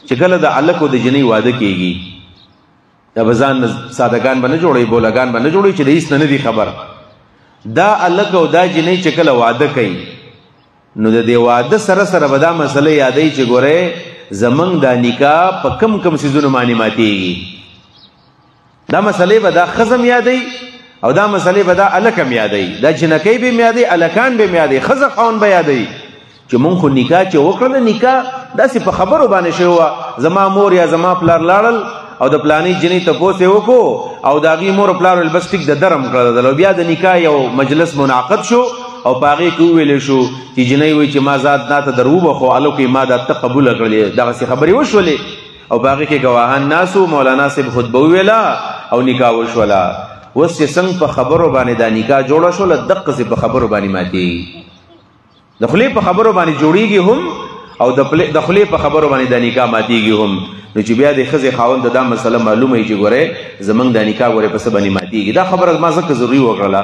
چې کله د الک او د جنۍ واده کیږي دا بزان سادهګان باندې جوړي بولاګان باندې جوړي چې د هیڅ نه دي خبر. دا الک او دا جنۍ چې کله واده کوي نو د دې واده سره سره به دا مسله یادوي چې ګوره زمونږ دا نکاح په کم سیزونو باندې ماتېږي. دا مسلې به دا ښځه یادوي او دا مسلې به دا الک هم یادوي، دا جنکۍ به هم یادوي، الکان به هم یادوي، ښځه خاوند به یادوي چې مونږ خو نکاح چې وکړله نکاح داسې په خبرو باندې شوې وه. زما مور یا زما پلار لاړل او د پلانې جنۍ تپوس یې وکړو او د هغې مور او پلار ویل بس ټیک د درم کړه او بیا د نکاح یو مجلس منعقد شو او په هغې کې وویلی شو چې جنۍ وایي چې ما ذات تا ته در وبخو الوکې ما دا ته قبوله کړلې، دغسې خبرې وشولې او په هغې کې ګواهان ناسو. مولانا صاحب خطبه وویله او نکاح وشوله. اوس چې څنګه په خبرو باندې دا نکاح جوړه شوله دقسې په خبرو باندې ماتېږي. د خولې په خبرو باندې جوړېږي هم او د خولې په خبرو باندې دا نکاح ماتېږي هم. نو چې بیا د ښځې خاوند دا مسله معلومه وي چې ګورې زمونږ دا نکاح ګورې په څه باندې ماتېږي. دا خبره ما ځکه ضروري وکړله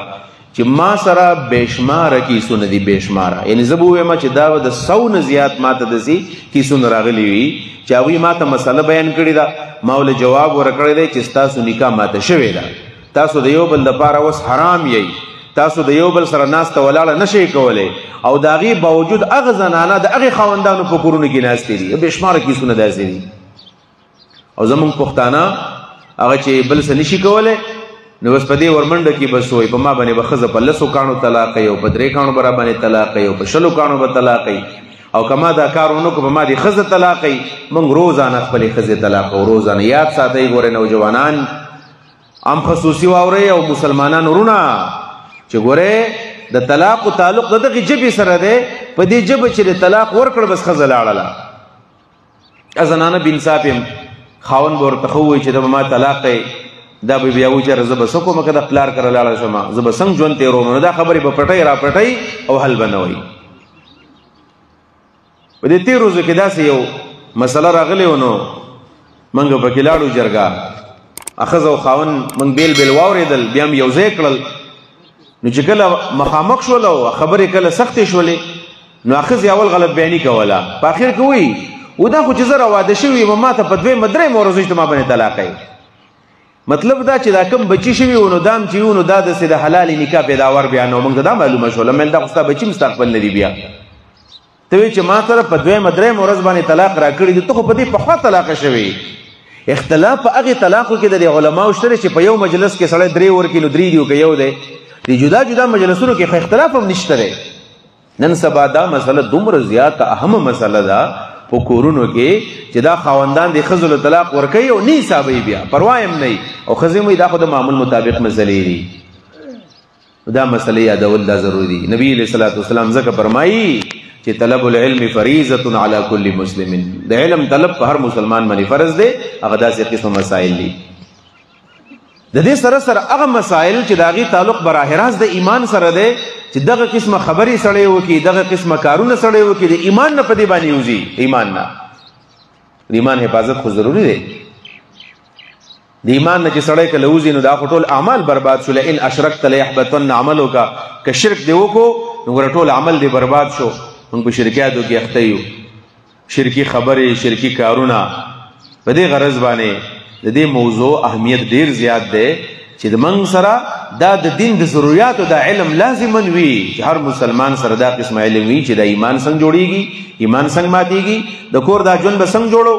چې ما سره بېشماره کیسونه دي، بېشماره. یعنې زه به ووایم چې دا به د 100 نه زیات ما ته داسې کیسونه راغلي وي چې هغوی ما ته مسله بیان کړې ده، ما ولې جواب ورکړی دی چې ستاسو نکاح ماته شوې ده، تاسو د یو بل دپاره اوس حرام یئ، تاسو د یو بل سره ناسته ولاړه نشئ کولی او د هغې باوجود هغه زنانه د هغې خاوندانو په کورونو کې ناستې دي. بېشماره کیسونه داسې دي. او زمونږ پښتانه هغه چې بل څه نشي کولی نو بس په دې ورمنډه کې بس وایي په ما باندې به ښځه په 10 کاڼو طلاق کوي او په 3 کاڼو به را باندې طلاق کوي او په 20 کاڼو به طلاق کوي او که ما دا کار ونه کړو په ما دې ښځه طلاق کوي. موږ روزانه خپلې ښځې طلاق کوو. روزانه یاد ساتئ ګورئ نوجوانان عام خصوصي واورئ او مسلمانان ورونه چې ګورئ د طلاق و تعلق د دغې ژبې سره دی. په دې ژبه چې د طلاق ورکړه بس ښځه لاړله. زنانه بېانصاف یم خاوند به ورته ښه ووایي چې دا به ما طلاق کوي، دا به بیا وایي چې زه به څه کومه که د پلار کره لاړه شمه زه به څنګه ژوند تېروم. نو دا خبرې به پټۍ را پټۍ او حل به نه وایي. په دې تېرو ورځو کې داسې یو مسله راغلې و نو موږ پکې لاړو جرګه، ښځه او خاوند موږ بیل بیل واورېدل بیا هم یو ځای کړل. نو چې کله مخامخ شول او خبرې کله سختې شولې نو ښځې اول غلط بیاني کوله. په اخر کې وایي و دا خو چې زه را واده شوي یم ما ته په 2 درېیمه ورځ چې ما باندې طلاق کوي. مطلب دا چې دا کم بچي شوي و نو دا هم چې وي نو دا داسې د حلالې نکاح پیداور بیا نو موږ ته دا معلومه شوله مېل دا خو ستا بچي مستقبل نه دي. بیا ته وایي چې ما سره په 2 درېیمه ورځ باندې طلاق را کړي دي، ته خو په دې پخوا طلاقه شوې. اختلاف په هغې طلاقو کې د علماو شته چې په یو مجلس کې سړی 3 ورکړي نو 3 دي او که یو دی. د جدا جدا مجلسونو کې خو اختلاف هم نشته دی. نن سبا دا مسله دومره زیاته اهمه مسله ده په کورونو کې چې دا خاوندان د ښځو له طلاق ورکوي او نه حسابوي بیا پروا هم نه وي او ښځې هم وایي دا خو د معمول مطابق مسلې دي. دا مسلې یادول دا ضروري دي. نبي علیه الصلاة والسلام ځکه فرمایي چې طلب العلم فریضة علی کل مسلم، د علم طلب په هر مسلمان باندې فرض دی. هغه داسې قسم مسائل دي. د دې سره سره هغه مسائل چې د هغې تعلق براه راست د ایمان سره دی چې دغه قسمه خبرې سړی وکړي، دغه قسمه کارونه سړی وکړي، د ایمان نه په دې باندې وځي. ایمان نه د ایمان حفاظت خو ضروري دی. د ایمان نه چې سړی کله وځي نو دا خو ټول اعمال برباد شو. لئن اشرکت لیحبطن عملک، که شرک دی وکړو نو ګوره ټول عمل دی برباد شو. موږ په شرکیاتو کې اخته یو، شرکي خبرې، شرکي کارونه. په دې غرض باندې د دې موضوع اهمیت ډیر زیات دی چې د موږ سره دا د دین د ضرورتو دا علم لازما وي چې هر مسلمان سره دا قسم علم وي چې دا ایمان څنګه جوړیږي، ایمان څنګه ماتیږي، د کور دا ژوند به څنګه جوړو،